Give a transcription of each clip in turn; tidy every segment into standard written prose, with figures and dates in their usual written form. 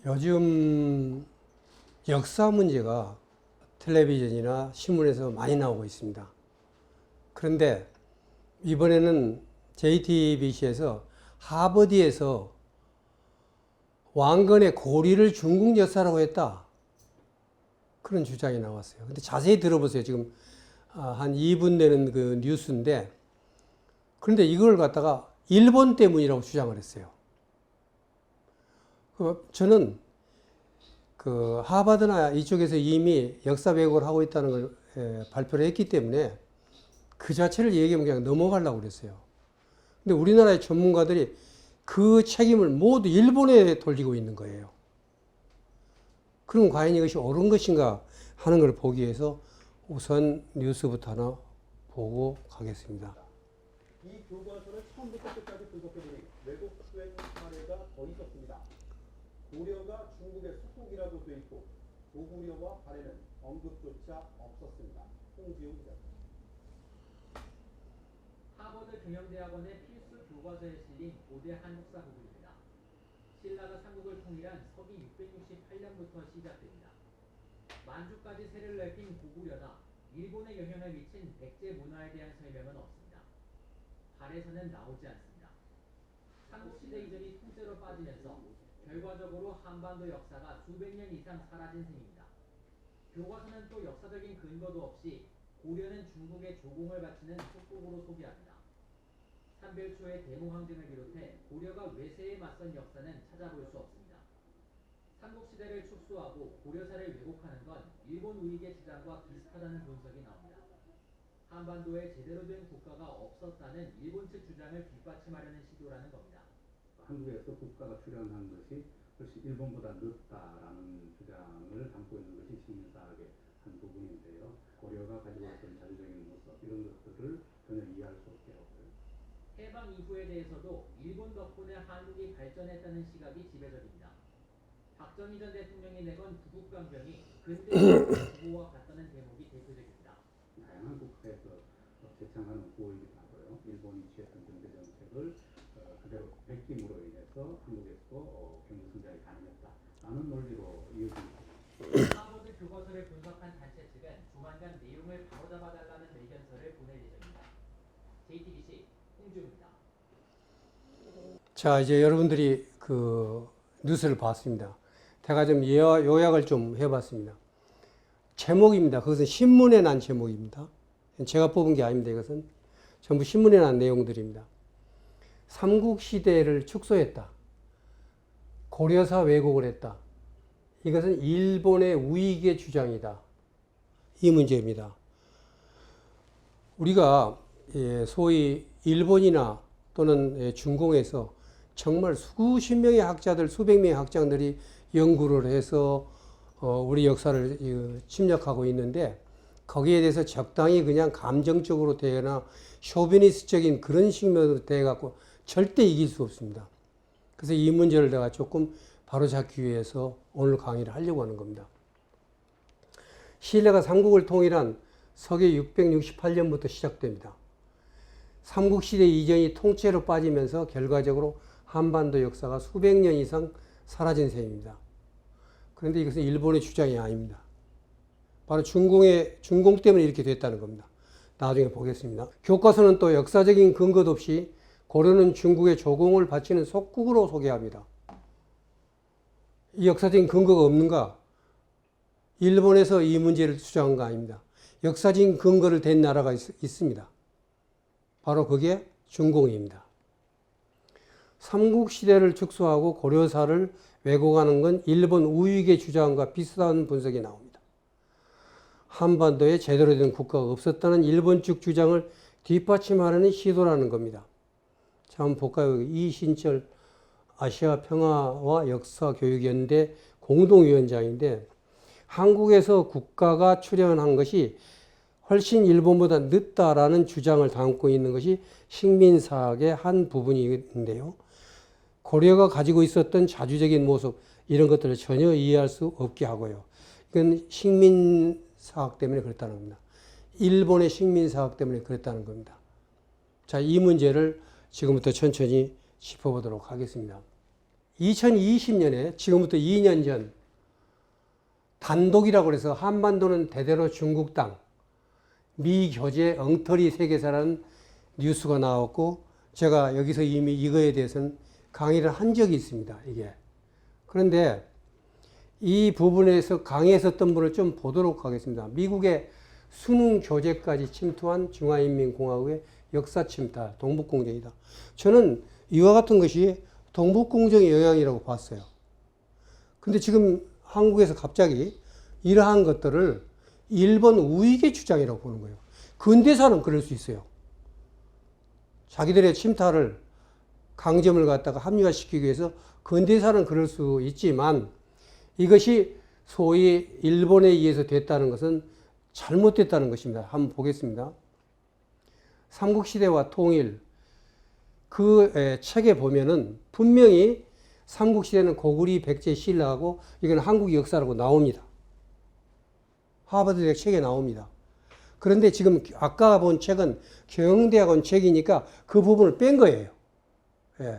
요즘 역사 문제가 텔레비전이나 신문에서 많이 나오고 있습니다. 그런데 이번에는 JTBC에서 하버드에서 왕건의 고리를 중국 역사라고 했다. 그런 주장이 나왔어요. 근데 자세히 들어보세요. 지금 한 2분 되는 그 뉴스인데, 그런데 이걸 갖다가 일본 때문이라고 주장을 했어요. 저는 그 하버드나 이쪽에서 이미 역사 왜곡을 하고 있다는 걸 발표를 했기 때문에 그 자체를 얘기하면 그냥 넘어가려고 그랬어요. 근데 우리나라의 전문가들이 그 책임을 모두 일본에 돌리고 있는 거예요. 그럼 과연 이것이 옳은 것인가 하는 걸 보기 위해서 우선 뉴스부터 하나 보고 가겠습니다. 이 교과서를 처음부터 끝까지 분석해보니 왜곡 수행 사례가 더 있었습니다. 고려가 중국의 수국이라고 돼 있고 고구려와 발해는 언급조차 없었습니다. 홍지용 기자. 하버드 경영대학원의 필수 교과서에 실린 고대 한국사 부분입니다. 신라가 삼국을 통일한 서기 668년부터 시작됩니다. 만주까지 세를 넓힌 고구려나 일본에 영향을 미친 백제 문화에 대한 설명은 없습니다. 발해서는 나오지 않습니다. 삼국시대 이전이 통째로 빠지면서 결과적으로 한반도 역사가 수백 년 이상 사라진 셈입니다. 교과서는 또 역사적인 근거도 없이 고려는 중국에 조공을 바치는 속국으로 소개합니다. 삼별초의 대모항쟁을 비롯해 고려가 외세에 맞선 역사는 찾아볼 수 없습니다. 삼국시대를 축소하고 고려사를 왜곡하는 건 일본 우익의 주장과 비슷하다는 분석이 나옵니다. 한반도에 제대로 된 국가가 없었다는 일본 측 주장을 뒷받침하려는 시도라는 겁니다. 한국에서 국가가 출현한 것이 훨씬 일본보다 늦다라는 주장을 담고 있는 것이 식민사학의 한 부분인데요. 고려가 가지고 있던 자주적인 모습 이런 것들을 전혀 이해할 수 없게 하고요. 해방 이후에 대해서도 일본 덕분에 한국이 발전했다는 시각이 지배적입니다. 박정희 전 대통령이 내건 부국강병이 근대 구호와 같다는 대목이 대표적입니다. 다양한 국가에서 제창하는 구호이기도 하고요. 일본이 취했던 경제 정책을 그대로 베낌으로 인해서 한국에서도 경제성장이 가능했다라는 논리로 이어집니다. 하버드 교과서를 분석한 단체 측은 조만간 내용을 바로잡아달라는 의견서를 보낼 예정입니다. JTBC 홍주입니다. 자, 이제 여러분들이 그 뉴스를 봤습니다. 제가 좀 요약을 좀 해봤습니다. 제목입니다. 그것은 신문에 난 제목입니다. 제가 뽑은 게 아닙니다. 이것은 전부 신문에 난 내용들입니다. 삼국시대를 축소했다. 고려사 왜곡을 했다. 이것은 일본의 우익의 주장이다. 이 문제입니다. 우리가 소위 일본이나 또는 중공에서 정말 수십 명의 학자들, 수백 명의 학자들이 연구를 해서 우리 역사를 침략하고 있는데 거기에 대해서 적당히 그냥 감정적으로 되거나 쇼비니스트적인 그런 식으로 돼갖고 절대 이길 수 없습니다. 그래서 이 문제를 내가 조금 바로잡기 위해서 오늘 강의를 하려고 하는 겁니다. 신라가 삼국을 통일한 서기 668년부터 시작됩니다. 삼국시대 이전이 통째로 빠지면서 결과적으로 한반도 역사가 수백 년 이상 사라진 셈입니다. 그런데 이것은 일본의 주장이 아닙니다. 바로 중공 때문에 이렇게 됐다는 겁니다. 나중에 보겠습니다. 교과서는 또 역사적인 근거도 없이 고려는 중국의 조공을 바치는 속국으로 소개합니다. 이 역사적인 근거가 없는가? 일본에서 이 문제를 주장한 거 아닙니다. 역사적인 근거를 댄 나라가 있습니다. 바로 그게 중공입니다. 삼국시대를 축소하고 고려사를 왜곡하는 건 일본 우익의 주장과 비슷한 분석이 나옵니다. 한반도에 제대로 된 국가가 없었다는 일본 측 주장을 뒷받침하려는 시도라는 겁니다. 자, 한번 볼까요? 이신철 아시아평화와 역사교육연대 공동위원장인데 한국에서 국가가 출현한 것이 훨씬 일본보다 늦다라는 주장을 담고 있는 것이 식민사학의 한 부분인데요. 고려가 가지고 있었던 자주적인 모습 이런 것들을 전혀 이해할 수 없게 하고요. 이건 식민사학 때문에 그랬다는 겁니다. 일본의 식민사학 때문에 그랬다는 겁니다. 자, 이 문제를 지금부터 천천히 짚어보도록 하겠습니다. 2020년에 지금부터 2년 전 단독이라고 해서 한반도는 대대로 중국 땅, 미 교제 엉터리 세계사라는 뉴스가 나왔고 제가 여기서 이미 이거에 대해서는 강의를 한 적이 있습니다. 이게. 그런데 이 부분에서 강의했었던 분을 좀 보도록 하겠습니다. 미국의 수능 교재까지 침투한 중화인민공화국의 역사 침탈, 동북공정이다. 저는 이와 같은 것이 동북공정의 영향이라고 봤어요. 근데 지금 한국에서 갑자기 이러한 것들을 일본 우익의 주장이라고 보는 거예요. 근대사는 그럴 수 있어요. 자기들의 침탈을 강점을 갖다가 합리화시키기 위해서 근대사는 그럴 수 있지만 이것이 소위 일본에 의해서 됐다는 것은 잘못됐다는 것입니다. 한번 보겠습니다. 삼국시대와 통일 그 책에 보면은 분명히 삼국시대는 고구려, 백제, 신라하고 이건 한국 역사라고 나옵니다. 하버드 대학 책에 나옵니다. 그런데 지금 아까 본 책은 경영대학원 책이니까 그 부분을 뺀 거예요. 예.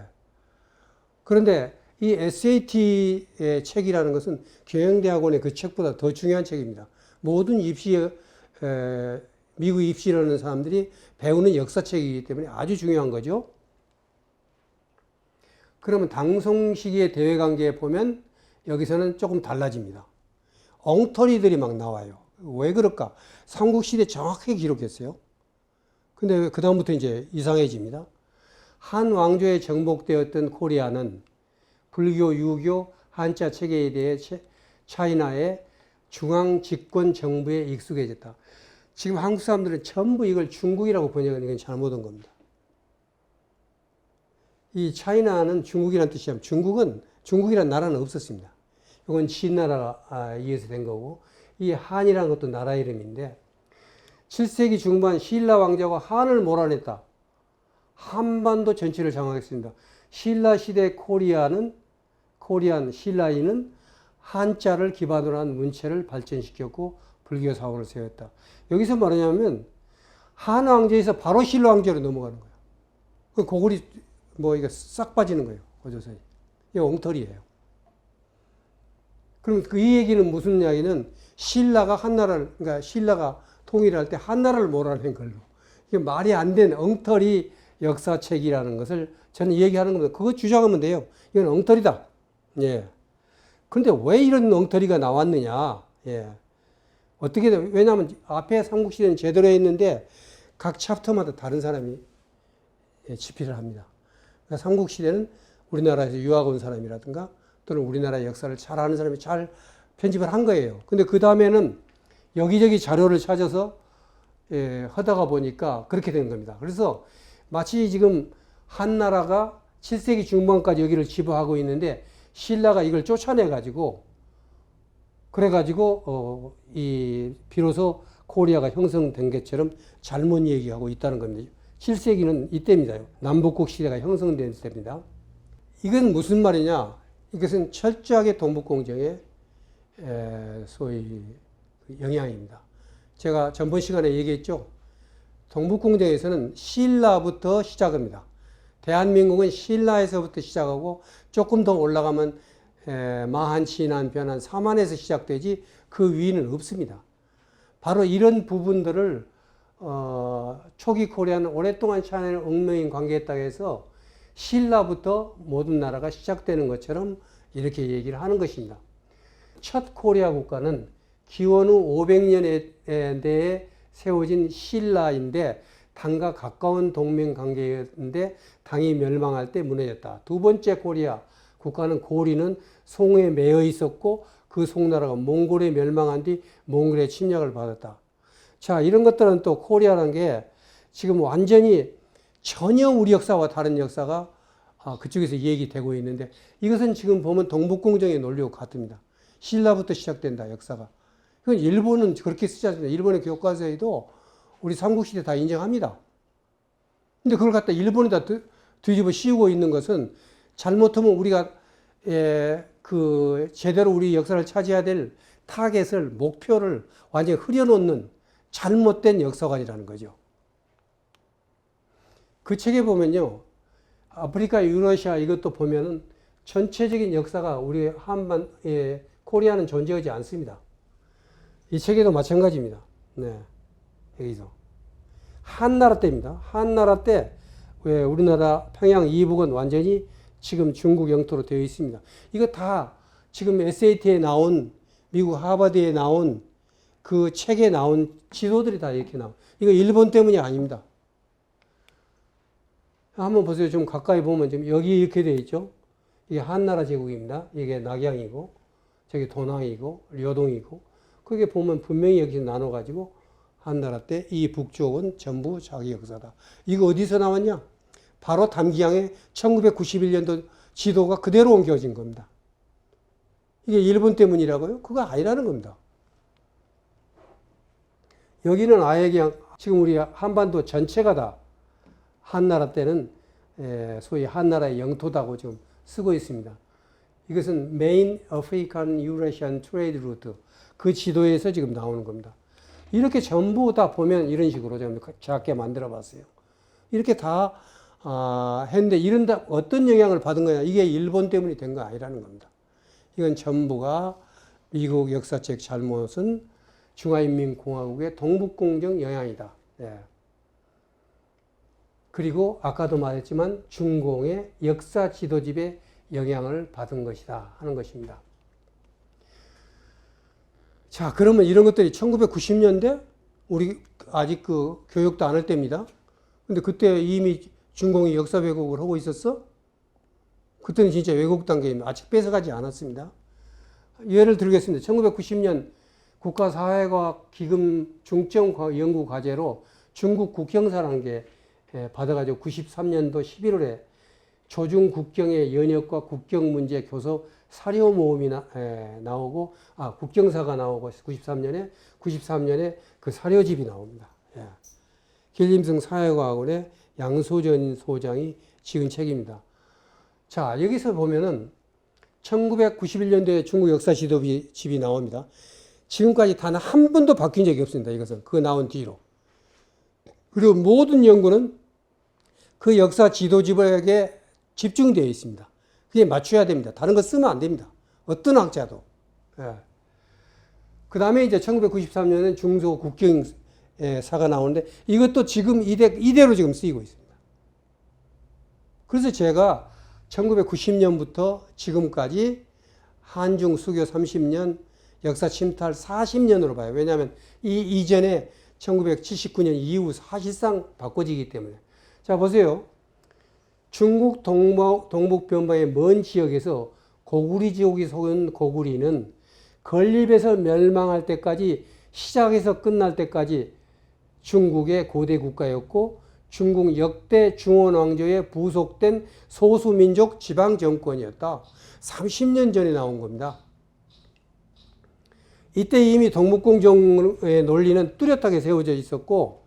그런데 이 SAT의 책이라는 것은 경영대학원의 그 책보다 더 중요한 책입니다. 모든 미국 입시라는 사람들이 배우는 역사책이기 때문에 아주 중요한 거죠. 그러면 당송 시기의 대외관계에 보면 여기서는 조금 달라집니다. 엉터리들이 막 나와요. 왜 그럴까? 삼국시대 정확하게 기록했어요. 근데 그 다음부터 이제 이상해집니다. 한 왕조에 정복되었던 코리아는 불교, 유교, 한자 체계에 대해 차이나의 중앙 집권 정부에 익숙해졌다. 지금 한국 사람들은 전부 이걸 중국이라고 번역하는 건 잘못한 겁니다. 이 차이나는 중국이라는 뜻이면 중국이라는 나라는 없었습니다. 이건 진나라가 이어서 된 거고 이 한이라는 것도 나라 이름인데 7세기 중반 신라 왕자가 한을 몰아냈다. 한반도 전체를 장악했습니다. 신라 시대 신라인은 한자를 기반으로 한 문체를 발전시켰고 불교 사원을 세웠다. 여기서 말하냐면 한 왕조에서 바로 신라 왕조로 넘어가는 거예요. 그 고구리 이거 싹 빠지는 거예요. 고조선이. 이게 엉터리예요. 그럼 이 얘기는 무슨 이야기는 신라가 그러니까 신라가 통일할 때 한나라를 몰아낸 걸로. 이게 말이 안 되는 엉터리 역사책이라는 것을 저는 얘기하는 겁니다. 그거 주장하면 돼요. 이건 엉터리다. 예. 그런데 왜 이런 엉터리가 나왔느냐. 예. 왜냐하면 앞에 삼국시대는 제대로 했는데 각 챕터마다 다른 사람이 집필을 합니다. 그러니까 삼국시대는 우리나라에서 유학 온 사람이라든가 또는 우리나라의 역사를 잘 아는 사람이 잘 편집을 한 거예요. 근데 그 다음에는 여기저기 자료를 찾아서 하다가 보니까 그렇게 된 겁니다. 그래서 마치 지금 한나라가 7세기 중반까지 여기를 지배하고 있는데 신라가 이걸 쫓아내가지고 그래가지고 비로소 코리아가 형성된 것처럼 잘못 얘기하고 있다는 겁니다. 7세기는 이때입니다. 남북국 시대가 형성된 때입니다. 이건 무슨 말이냐? 이것은 철저하게 동북공정의 소위 영향입니다. 제가 전번 시간에 얘기했죠. 동북공정에서는 신라부터 시작합니다. 대한민국은 신라에서부터 시작하고 조금 더 올라가면 마한, 진한, 변한, 사만에서 시작되지 그 위는 없습니다. 바로 이런 부분들을 초기 코리아는 오랫동안 차이나를 얽매인 관계했다고 해서 신라부터 모든 나라가 시작되는 것처럼 이렇게 얘기를 하는 것입니다. 첫 코리아 국가는 기원 후 500년대에 세워진 신라인데 당과 가까운 동맹 관계였는데 당이 멸망할 때 무너졌다. 두 번째 코리아 국가는 고리는 송에 매여 있었고 그 송나라가 몽골에 멸망한 뒤 몽골의 침략을 받았다. 자, 이런 것들은 또 코리아라는 게 지금 완전히 전혀 우리 역사와 다른 역사가 그쪽에서 얘기되고 있는데 이것은 지금 보면 동북공정의 논리와 같습니다. 신라부터 시작된다, 역사가. 그건 일본은 그렇게 쓰지 않습니다. 일본의 교과서에도 우리 삼국시대 다 인정합니다. 근데 그걸 갖다 일본에다 뒤집어 씌우고 있는 것은 잘못하면 우리가 제대로 우리 역사를 차지해야 될 타겟을, 목표를 완전히 흐려놓는 잘못된 역사관이라는 거죠. 그 책에 보면요. 아프리카, 유러시아 이것도 보면은 전체적인 역사가 우리 한반도에 코리아는 존재하지 않습니다. 이 책에도 마찬가지입니다. 네. 여기서. 한나라 때입니다. 한나라 때 왜 우리나라 평양 이북은 완전히 지금 중국 영토로 되어 있습니다. 이거 다 지금 SAT에 나온 미국 하버드에 나온 그 책에 나온 지도들이 다 이렇게 나와요. 이거 일본 때문이 아닙니다. 한번 보세요. 좀 가까이 보면 좀 여기 이렇게 되어 있죠. 이게 한나라 제국입니다. 이게 낙양이고 저기 도낭이고 려동이고 그게 보면 분명히 여기서 나눠가지고 한나라 때 이 북쪽은 전부 자기 역사다. 이거 어디서 나왔냐? 바로 담기양의 1991년도 지도가 그대로 옮겨진 겁니다. 이게 일본 때문이라고요? 그거 아니라는 겁니다. 여기는 아예 그냥 지금 우리 한반도 전체가 다 한나라 때는 소위 한나라의 영토다고 지금 쓰고 있습니다. 이것은 Main African Eurasian Trade Route 그 지도에서 지금 나오는 겁니다. 이렇게 전부 다 보면 이런 식으로 좀 작게 만들어 봤어요. 이렇게 다 했는데 이런 다 어떤 영향을 받은 거냐? 이게 일본 때문이 된 거 아니라는 겁니다. 이건 전부가 미국 역사책 잘못은 중화인민공화국의 동북공정 영향이다. 예. 그리고 아까도 말했지만 중공의 역사 지도집에 영향을 받은 것이다 하는 것입니다. 자, 그러면 이런 것들이 1990년대 우리 아직 그 교육도 안 할 때입니다. 근데 그때 이미 중공이 역사 왜곡을 하고 있었어? 그때는 진짜 왜곡 단계입니다. 아직 뺏어가지 않았습니다. 예를 들겠습니다. 1990년 국가사회과학 기금 중점 연구 과제로 중국 국경사라는 게 받아가지고 93년도 11월에 조중 국경의 연역과 국경 문제 교섭 사료 모음이 나오고, 국경사가 나오고 93년에 그 사료집이 나옵니다. 예. 길림성 사회과학원의 양소전 소장이 지은 책입니다. 자, 여기서 보면은 1991년도에 중국 역사 지도집이 나옵니다. 지금까지 단 한 번도 바뀐 적이 없습니다. 이것은 그거 나온 뒤로. 그리고 모든 연구는 그 역사 지도집에게 집중되어 있습니다. 그게 맞춰야 됩니다. 다른 거 쓰면 안 됩니다. 어떤 학자도. 예. 그 다음에 이제 1993년엔 중소 국경사가 나오는데 이것도 지금 이대로 지금 쓰이고 있습니다. 그래서 제가 1990년부터 지금까지 한중 수교 30년, 역사 침탈 40년으로 봐요. 왜냐하면 이 이전에 1979년 이후 사실상 바꿔지기 때문에. 자, 보세요. 중국 동북변방의 먼 지역에서 고구리 지옥이 속은 고구리는 건립에서 멸망할 때까지, 시작해서 끝날 때까지 중국의 고대 국가였고 중국 역대 중원왕조에 부속된 소수민족 지방정권이었다. 30년 전에 나온 겁니다. 이때 이미 동북공정의 논리는 뚜렷하게 세워져 있었고,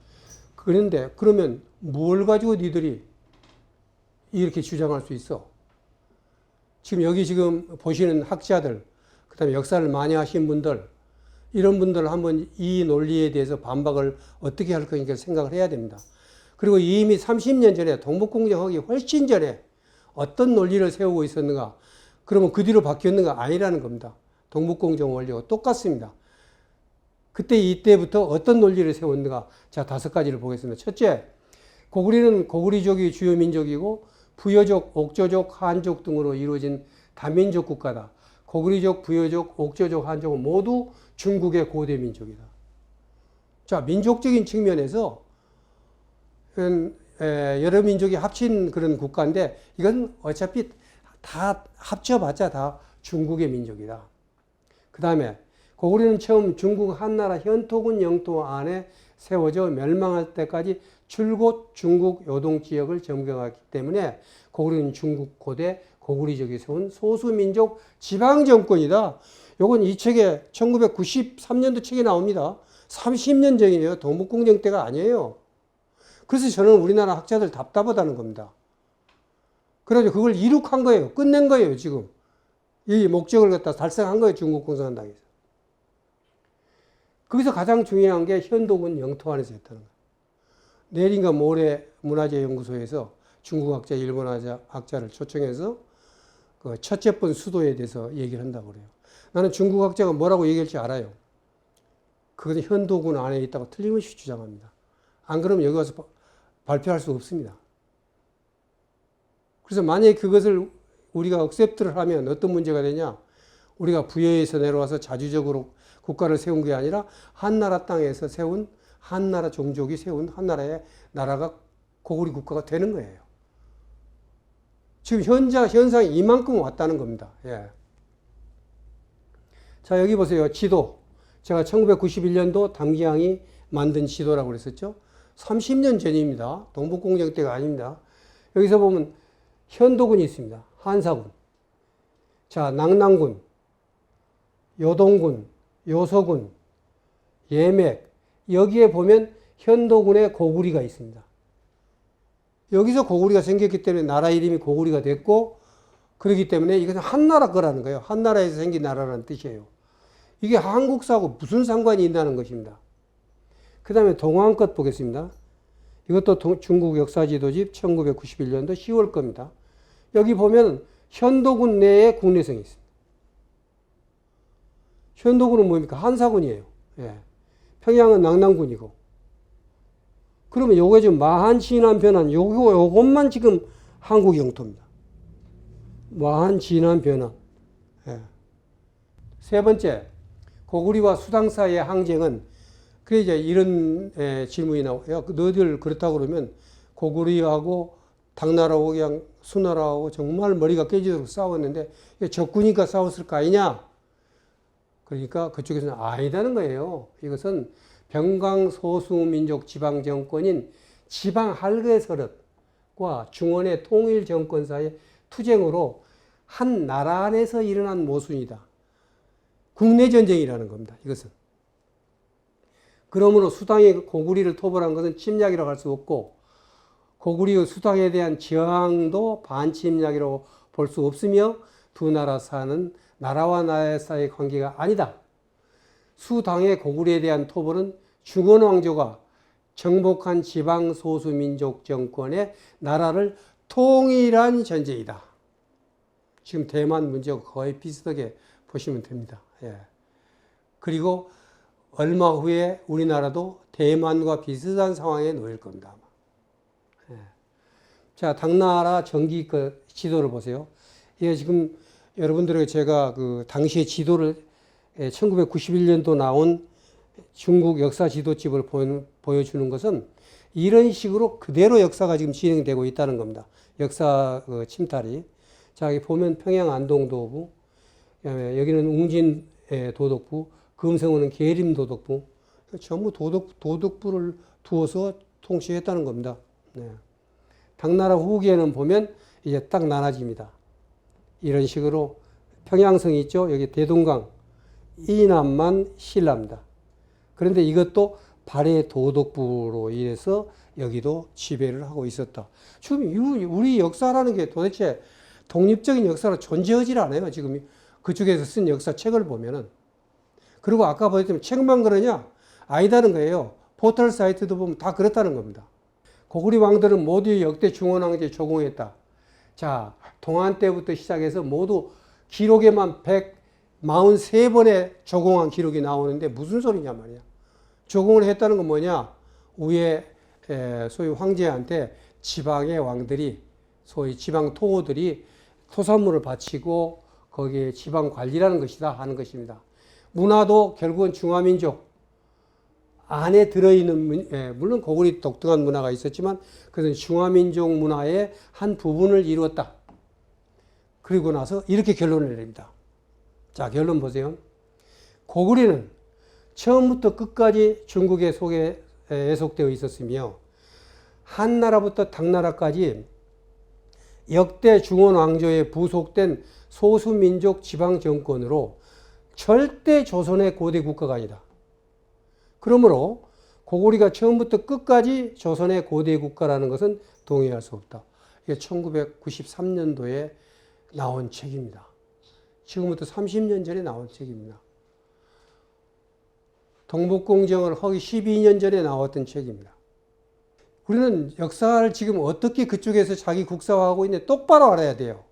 그런데 그러면 뭘 가지고 니들이 이렇게 주장할 수 있어? 지금 여기 지금 보시는 학자들, 그 다음에 역사를 많이 하신 분들, 이런 분들 한번 이 논리에 대해서 반박을 어떻게 할 거니까 생각을 해야 됩니다. 그리고 이미 30년 전에 동북공정하기 훨씬 전에 어떤 논리를 세우고 있었는가? 그러면 그 뒤로 바뀌었는가? 아니라는 겁니다. 동북공정 원리와 똑같습니다. 그때 이때부터 어떤 논리를 세웠는가? 자, 5가지를 보겠습니다. 첫째, 고구리는 고구리족이 주요 민족이고 부여족, 옥저족, 한족 등으로 이루어진 다민족 국가다. 고구리족, 부여족, 옥저족, 한족은 모두 중국의 고대 민족이다. 자, 민족적인 측면에서 여러 민족이 합친 그런 국가인데 이건 어차피 다 합쳐봤자 다 중국의 민족이다. 그 다음에 고구리는 처음 중국 한나라 현토군 영토 안에 세워져 멸망할 때까지 줄곧 중국 요동 지역을 점령했기 때문에 고구리는 중국 고대 고구리족이 세운 소수민족 지방정권이다. 요건 이 책에 1993년도 책에 나옵니다. 30년 전이에요. 동북공정 때가 아니에요. 그래서 저는 우리나라 학자들 답답하다는 겁니다. 그래서 그걸 이룩한 거예요. 끝낸 거예요, 지금. 이 목적을 갖다 달성한 거예요, 중국 공산당에서. 거기서 가장 중요한 게 현도군 영토 안에서 했다는 거예요. 내일인가 모레 문화재연구소에서 중국 학자, 일본 학자를 초청해서 그 첫째 번 수도에 대해서 얘기를 한다고 그래요. 나는 중국 학자가 뭐라고 얘기할지 알아요. 그것은 현도군 안에 있다고 틀림없이 주장합니다. 안 그러면 여기 와서 발표할 수 없습니다. 그래서 만약에 그것을 우리가 억셉트를 하면 어떤 문제가 되냐? 우리가 부여에서 내려와서 자주적으로 국가를 세운 게 아니라 한나라 땅에서 세운 한나라 종족이 세운 한나라의 나라가 고구리 국가가 되는 거예요. 지금 현상이 이만큼 왔다는 겁니다. 예. 자, 여기 보세요. 지도. 제가 1991년도 담기양이 만든 지도라고 그랬었죠. 30년 전입니다. 동북공정 때가 아닙니다. 여기서 보면 현도군이 있습니다. 한사군. 자, 낙랑군, 요동군, 요서군, 예맥. 여기에 보면 현도군의 고구리가 있습니다. 여기서 고구리가 생겼기 때문에 나라 이름이 고구리가 됐고, 그렇기 때문에 이것은 한나라 거라는 거예요. 한나라에서 생긴 나라라는 뜻이에요. 이게 한국사하고 무슨 상관이 있다는 것입니다. 그 다음에 동안 것 보겠습니다. 이것도 중국 역사지도집 1991년도 10월 겁니다. 여기 보면 현도군 내에 국내성이 있습니다. 현도군은 뭡니까? 한사군이에요. 예. 평양은 낙랑군이고. 그러면 요게 지금 마한, 진안, 변한 요것만 지금 한국 영토입니다. 마한, 진안, 변한. 예. 세 번째, 고구리와 수당 사이의 항쟁은 그래 이제 이런 질문이 나와요. 너희들 그렇다고 그러면 고구리하고 당나라하고 그냥 수나라하고 정말 머리가 깨지도록 싸웠는데 적군이니까 싸웠을 거 아니냐? 그러니까 그쪽에서는 아니다는 거예요. 이것은 병강 소수민족 지방 정권인 지방 할거 서릇과 중원의 통일 정권 사이의 투쟁으로 한 나라 안에서 일어난 모순이다. 국내 전쟁이라는 겁니다. 이것은. 그러므로 수당이 고구리를 토벌한 것은 침략이라고 할 수 없고 고구리의 수당에 대한 저항도 반침략이라고 볼 수 없으며 두 나라 사는 나라와 나라 사이의 관계가 아니다. 수당의 고구리에 대한 토벌은 중원 왕조가 정복한 지방 소수민족 정권의 나라를 통일한 전쟁이다. 지금 대만 문제와 거의 비슷하게 보시면 됩니다. 예. 그리고 얼마 후에 우리나라도 대만과 비슷한 상황에 놓일 겁니다. 예. 자, 당나라 정기 그 지도를 보세요. 이게 지금 여러분들에게 제가 그 당시의 지도를 1991년도 나온 중국 역사 지도집을 보여주는 것은 이런 식으로 그대로 역사가 지금 진행되고 있다는 겁니다. 역사 그 침탈이. 자, 여기 보면 평양 안동도부, 여기는 웅진 도덕부, 금성원은 계림 도덕부, 전부 도덕부를 두어서 통치했다는 겁니다. 네. 당나라 후기에는 보면 이제 딱 나눠집니다. 이런 식으로 평양성이 있죠. 여기 대동강, 이남만 신라입니다. 그런데 이것도 발해 도덕부로 인해서 여기도 지배를 하고 있었다. 지금 우리 역사라는 게 도대체 독립적인 역사로 존재하지 않아요. 지금 그쪽에서 쓴 역사책을 보면은. 그리고 아까 보였지만 책만 그러냐? 아니다는 거예요. 포털 사이트도 보면 다 그렇다는 겁니다. 고구리 왕들은 모두 역대 중원왕제에 조공했다. 자, 동안 때부터 시작해서 모두 기록에만 143번의 조공한 기록이 나오는데 무슨 소리냐 말이야. 조공을 했다는 건 뭐냐? 위에 소위 황제한테 지방의 왕들이 소위 지방 토호들이 토산물을 바치고 거기에 지방 관리라는 것이다 하는 것입니다. 문화도 결국은 중화민족 안에 들어있는, 물론 고구리 독특한 문화가 있었지만 그것은 중화민족 문화의 한 부분을 이루었다. 그리고 나서 이렇게 결론을 내립니다. 자, 결론 보세요. 고구리는 처음부터 끝까지 중국의 속에 애속되어 있었으며 한나라부터 당나라까지 역대 중원 왕조에 부속된 소수민족 지방 정권으로 절대 조선의 고대 국가가 아니다. 그러므로 고구리가 처음부터 끝까지 조선의 고대 국가라는 것은 동의할 수 없다. 이게 1993년도에 나온 책입니다. 지금부터 30년 전에 나온 책입니다. 동북공정을 하기 12년 전에 나왔던 책입니다. 우리는 역사를 지금 어떻게 그쪽에서 자기 국사화하고 있는지 똑바로 알아야 돼요.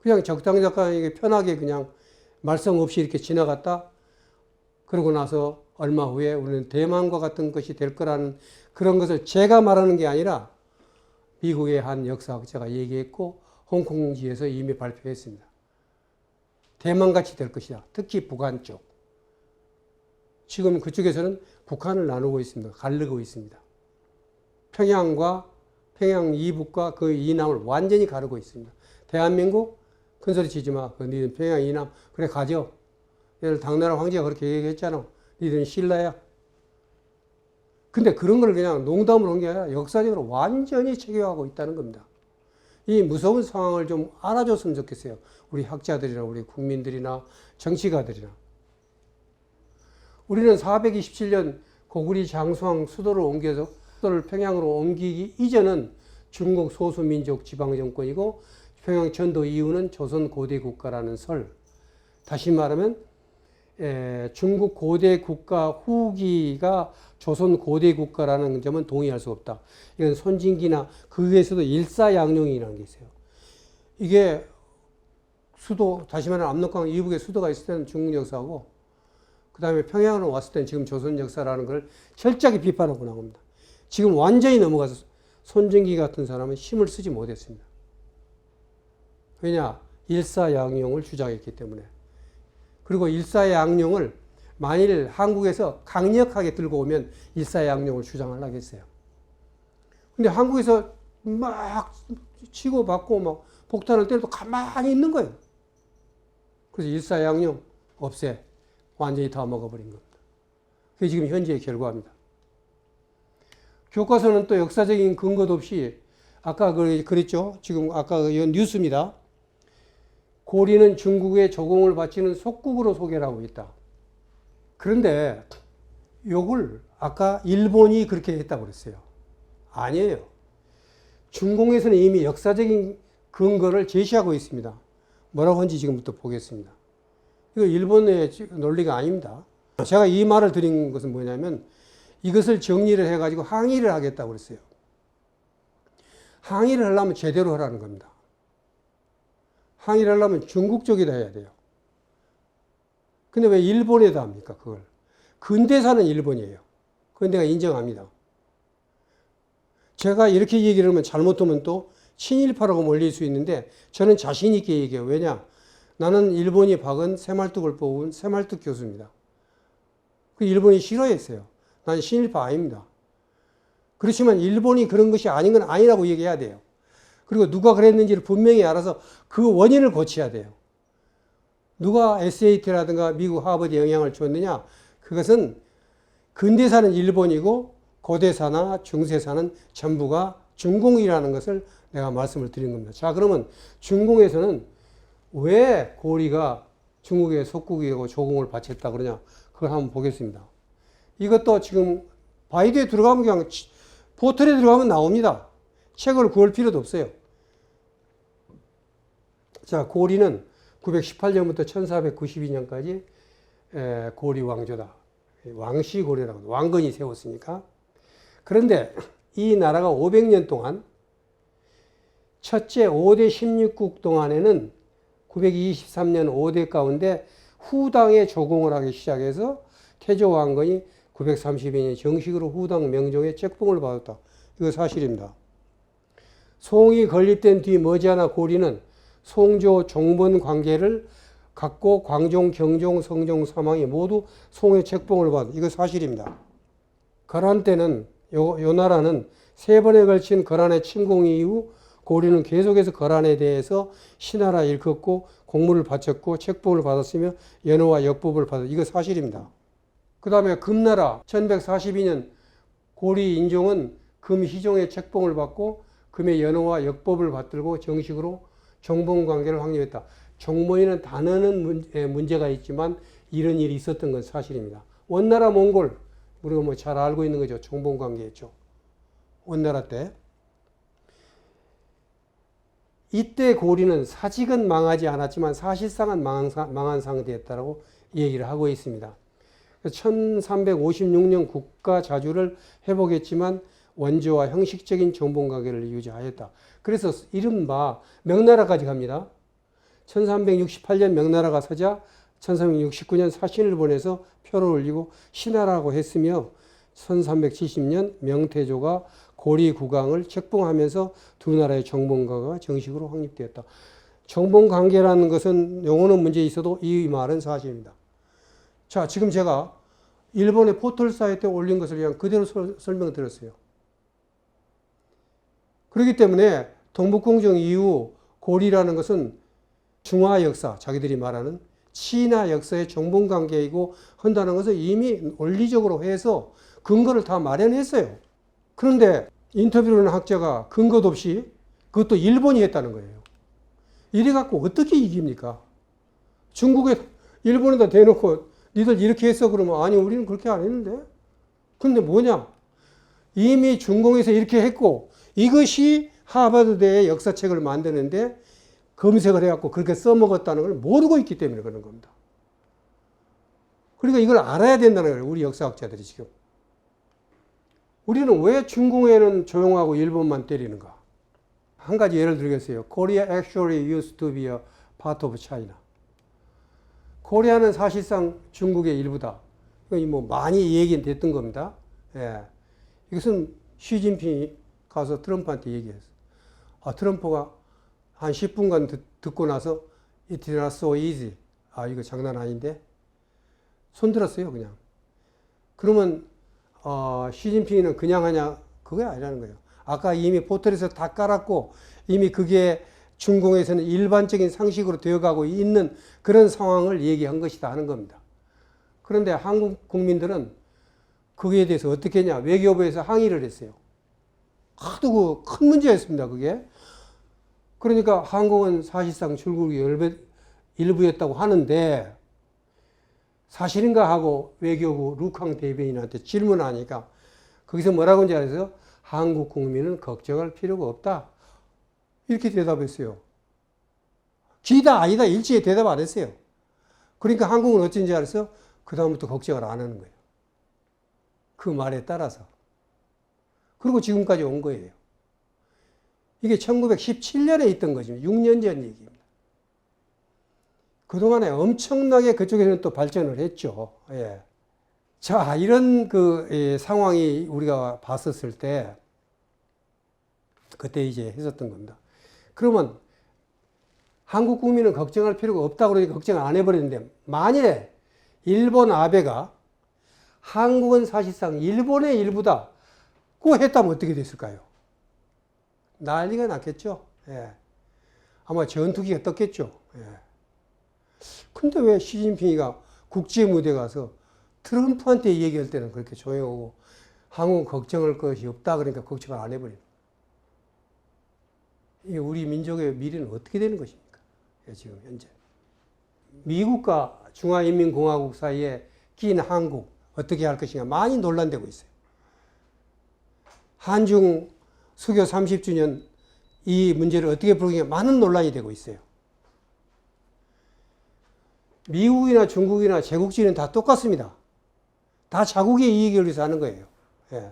그냥 적당히 편하게 그냥 말썽 없이 이렇게 지나갔다. 그러고 나서 얼마 후에 우리는 대만과 같은 것이 될 거라는 그런 것을 제가 말하는 게 아니라 미국의 한 역사학자가 얘기했고 홍콩지에서 이미 발표했습니다. 대만같이 될 것이다. 특히 북한 쪽. 지금 그쪽에서는 북한을 나누고 있습니다. 가르고 있습니다. 평양 이북과 그 이남을 완전히 가르고 있습니다. 대한민국 큰소리 치지 마. 니들 평양 이남 그래 가죠. 얘들 당나라 황제가 그렇게 얘기했잖아. 니들은 신라야. 근데 그런 걸 그냥 농담으로 한 게 아니라 역사적으로 완전히 체계화하고 있다는 겁니다. 이 무서운 상황을 좀 알아줬으면 좋겠어요. 우리 학자들이나 우리 국민들이나 정치가들이나. 우리는 427년 고구리 장수왕 수도를 옮겨서 수도를 평양으로 옮기기 이전은 중국 소수민족 지방정권이고 평양 전도 이후는 조선 고대 국가라는 설. 다시 말하면 중국 고대 국가 후기가 조선 고대 국가라는 점은 동의할 수 없다. 이건 손진기나 그 위에서도 일사양룡이라는 게 있어요. 이게 수도, 다시 말하면 압록강 이북에 수도가 있을 때는 중국 역사고 그 다음에 평양으로 왔을 때는 지금 조선 역사라는 걸 철저하게 비판하고 나옵니다. 지금 완전히 넘어가서 손진기 같은 사람은 힘을 쓰지 못했습니다. 왜냐? 일사양용을 주장했기 때문에. 그리고 일사양용을 만일 한국에서 강력하게 들고 오면 일사양용을 주장을 하겠어요. 근데 한국에서 막 치고받고 막 폭탄을 때려도 가만히 있는 거예요. 그래서 일사양용 없애. 완전히 다 먹어버린 겁니다. 그게 지금 현재의 결과입니다. 교과서는 또 역사적인 근거도 없이 아까 그랬죠. 지금 아까 뉴스입니다. 고리는 중국의 조공을 바치는 속국으로 소개를 하고 있다. 그런데 요걸 아까 일본이 그렇게 했다고 그랬어요. 아니에요. 중공에서는 이미 역사적인 근거를 제시하고 있습니다. 뭐라고 하는지 지금부터 보겠습니다. 이거 일본의 논리가 아닙니다. 제가 이 말을 드린 것은 뭐냐면 이것을 정리를 해가지고 항의를 하겠다고 그랬어요. 항의를 하려면 제대로 하라는 겁니다. 항의를 하려면 중국 쪽에다 해야 돼요. 근데 왜 일본에다 합니까, 그걸? 근대사는 일본이에요. 그건 내가 인정합니다. 제가 이렇게 얘기를 하면 잘못하면 또 친일파라고 몰릴 수 있는데 저는 자신 있게 얘기해요. 왜냐? 나는 일본이 박은 새말뚝을 뽑은 새말뚝 교수입니다. 그 일본이 싫어했어요. 난 친일파 아닙니다. 그렇지만 일본이 그런 것이 아닌 건 아니라고 얘기해야 돼요. 그리고 누가 그랬는지를 분명히 알아서 그 원인을 고쳐야 돼요. 누가 SAT라든가 미국 하버드에 영향을 줬느냐? 그것은 근대사는 일본이고 고대사나 중세사는 전부가 중공이라는 것을 내가 말씀을 드린 겁니다. 자, 그러면 중공에서는 왜 고리가 중국의 속국이고 조공을 바쳤다 그러냐? 그걸 한번 보겠습니다. 이것도 지금 바이드에 들어가면 그냥 포털에 들어가면 나옵니다. 책을 구할 필요도 없어요. 자, 고리는 918년부터 1492년까지 고리 왕조다. 왕시 고리라고 왕건이 세웠으니까. 그런데 이 나라가 500년 동안 첫째 5대 16국 동안에는 923년 5대 가운데 후당에 조공을 하기 시작해서 태조 왕건이 932년 정식으로 후당 명종의 책봉을 받았다. 이거 사실입니다. 송이 건립된 뒤 머지않아 고리는 송조 종본 관계를 갖고 광종, 경종, 성종, 사망이 모두 송의 책봉을 받았다. 이거 사실입니다. 거란 때는 요 나라는 3번에 걸친 거란의 침공 이후 고리는 계속해서 거란에 대해서 신하라 일컫고 공물을 바쳤고 책봉을 받았으며 연호와 역법을 받았다. 이거 사실입니다. 그 다음에 금나라 1142년 고리 인종은 금희종의 책봉을 받고 금의 연호와 역법을 받들고 정식으로 종본관계를 확립했다. 종본이라는 단어는 문제가 있지만 이런 일이 있었던 건 사실입니다. 원나라 몽골 우리가 뭐 잘 알고 있는 거죠. 종본관계였죠. 원나라 때. 이때 고리는 사직은 망하지 않았지만 사실상은 망한 상태였다고 얘기를 하고 있습니다. 1356년 국가 자주를 회복했지만 원조와 형식적인 정봉관계를 유지하였다. 그래서 이른바 명나라까지 갑니다. 1368년 명나라가 서자 1369년 사신을 보내서 표를 올리고 신하라고 했으며 1370년 명태조가 고리 국왕을 책봉하면서 두 나라의 정봉관계가 정식으로 확립되었다. 정봉관계라는 것은 용어는 문제 있어도 이 말은 사실입니다. 자, 지금 제가 일본의 포털 사이트에 올린 것을 그냥 그대로 설명을 드렸어요. 그렇기 때문에 동북공정 이후 고리라는 것은 중화 역사, 자기들이 말하는 친화 역사의 정봉관계이고 한다는 것을 이미 논리적으로 해서 근거를 다 마련했어요. 그런데 인터뷰를 하는 학자가 근거도 없이 그것도 일본이 했다는 거예요. 이래 갖고 어떻게 이깁니까? 중국에 일본에다 대놓고 니들 이렇게 했어 그러면 아니 우리는 그렇게 안 했는데. 근데 뭐냐? 이미 중공에서 이렇게 했고 이것이 하버드대의 역사책을 만드는데 검색을 해갖고 그렇게 써먹었다는 걸 모르고 있기 때문에 그런 겁니다. 그러니까 이걸 알아야 된다는 거예요. 우리 역사학자들이 지금. 우리는 왜 중공에는 조용하고 일본만 때리는가? 한 가지 예를 들겠어요. Korea actually used to be a part of China. 코리아는 사실상 중국의 일부다. 이거 뭐 많이 얘기됐던 겁니다. 예. 이것은 시진핑이 가서 트럼프한테 얘기했어. 아, 트럼프가 한 10분간 듣고 나서 It is not so easy. 아, 이거 장난 아닌데? 손 들었어요, 그냥. 그러면 시진핑이는 그냥 하냐? 그게 아니라는 거예요. 아까 이미 포털에서 다 깔았고 이미 그게 중공에서는 일반적인 상식으로 되어가고 있는 그런 상황을 얘기한 것이다 하는 겁니다. 그런데 한국 국민들은 거기에 대해서 어떻게 했냐? 외교부에서 항의를 했어요. 하도 큰 문제였습니다, 그게. 그러니까 한국은 사실상 중국의 일부였다고 하는데 사실인가 하고 외교부 루캉 대변인한테 질문하니까 거기서 뭐라고 하는지 알아서 한국 국민은 걱정할 필요가 없다. 이렇게 대답했어요. 기다 아니다 일치에 대답 안 했어요. 그러니까 한국은 어쩐지 알았어? 그 다음부터 걱정을 안 하는 거예요. 그 말에 따라서. 그리고 지금까지 온 거예요. 이게 1917년에 있던 거죠. 6년 전 얘기입니다. 그동안에 엄청나게 그쪽에서는 또 발전을 했죠. 예. 자, 이런 상황이 우리가 봤었을 때, 그때 이제 했었던 겁니다. 그러면 한국 국민은 걱정할 필요가 없다고 그러니까 걱정을 안 해버리는데, 만일에 일본 아베가 한국은 사실상 일본의 일부다. 고 했다면 어떻게 됐을까요? 난리가 났겠죠. 예. 아마 전투기가 떴겠죠. 예. 근데 왜 시진핑이가 국제 무대에 가서 트럼프한테 얘기할 때는 그렇게 조용하고 한국은 걱정할 것이 없다 그러니까 걱정을 안 해버리는 이게 우리 민족의 미래는 어떻게 되는 것입니까? 예, 지금 현재. 미국과 중화인민공화국 사이에 낀 한국 어떻게 할 것인가 많이 논란되고 있어요. 한중 수교 30주년 이 문제를 어떻게 풀겠냐 많은 논란이 되고 있어요. 미국이나 중국이나 제국주의는 다 똑같습니다. 다 자국의 이익을 위해서 하는 거예요. 예.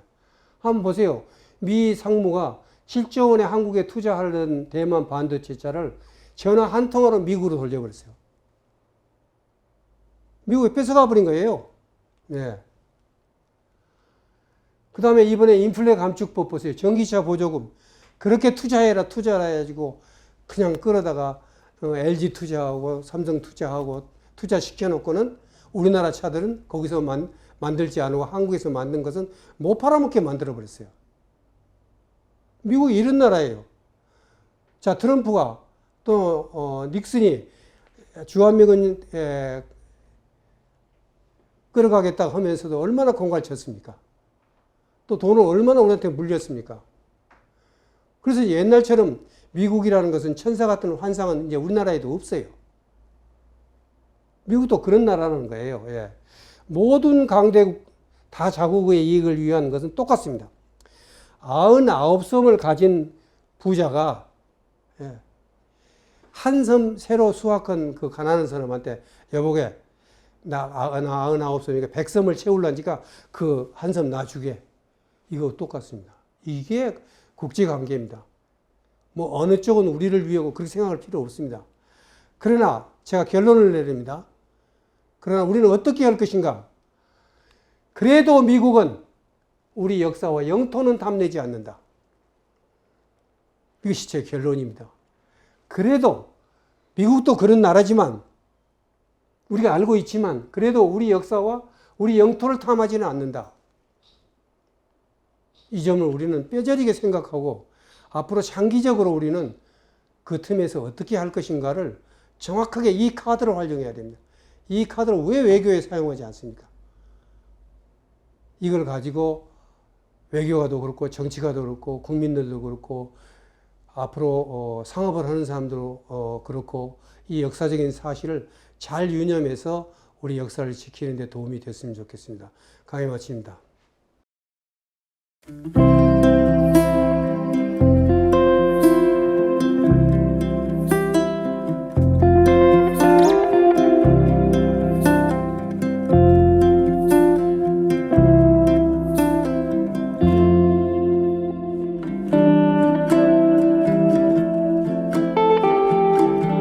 한번 보세요. 미 상무가 7조 원의 한국에 투자하려던 대만 반도체자를 전화 한 통화로 미국으로 돌려버렸어요. 미국에 뺏어가 버린 거예요. 예. 그 다음에 이번에 인플레 감축법 보세요. 전기차 보조금. 그렇게 투자해라 해가지고 그냥 끌어다가 LG 투자하고 삼성 투자하고 투자시켜놓고는 우리나라 차들은 거기서 만들지 않고 한국에서 만든 것은 못 팔아먹게 만들어버렸어요. 미국이 이런 나라예요. 자, 트럼프가 또 닉슨이 주한미군 끌어가겠다고 하면서도 얼마나 공갈 쳤습니까? 또 돈을 얼마나 우리한테 물렸습니까? 그래서 옛날처럼 미국이라는 것은 천사 같은 환상은 이제 우리나라에도 없어요. 미국도 그런 나라라는 거예요. 예. 모든 강대국 다 자국의 이익을 위한 것은 똑같습니다. 99섬을 가진 부자가 한 섬 새로 수확한 그 가난한 사람한테 여보게 나 99섬이니까 100섬을 채우려니까 그 한 섬 놔주게. 이거 똑같습니다. 이게 국제관계입니다. 뭐 어느 쪽은 우리를 위하고 그렇게 생각할 필요 없습니다. 그러나 제가 결론을 내립니다. 그러나 우리는 어떻게 할 것인가? 그래도 미국은 우리 역사와 영토는 탐내지 않는다. 이것이 제 결론입니다. 그래도 미국도 그런 나라지만 우리가 알고 있지만 그래도 우리 역사와 우리 영토를 탐하지는 않는다. 이 점을 우리는 뼈저리게 생각하고 앞으로 장기적으로 우리는 그 틈에서 어떻게 할 것인가를 정확하게 이 카드를 활용해야 됩니다. 이 카드를 왜 외교에 사용하지 않습니까? 이걸 가지고 외교가도 그렇고 정치가도 그렇고 국민들도 그렇고 앞으로 상업을 하는 사람도 그렇고 이 역사적인 사실을 잘 유념해서 우리 역사를 지키는 데 도움이 됐으면 좋겠습니다. 강의 마칩니다.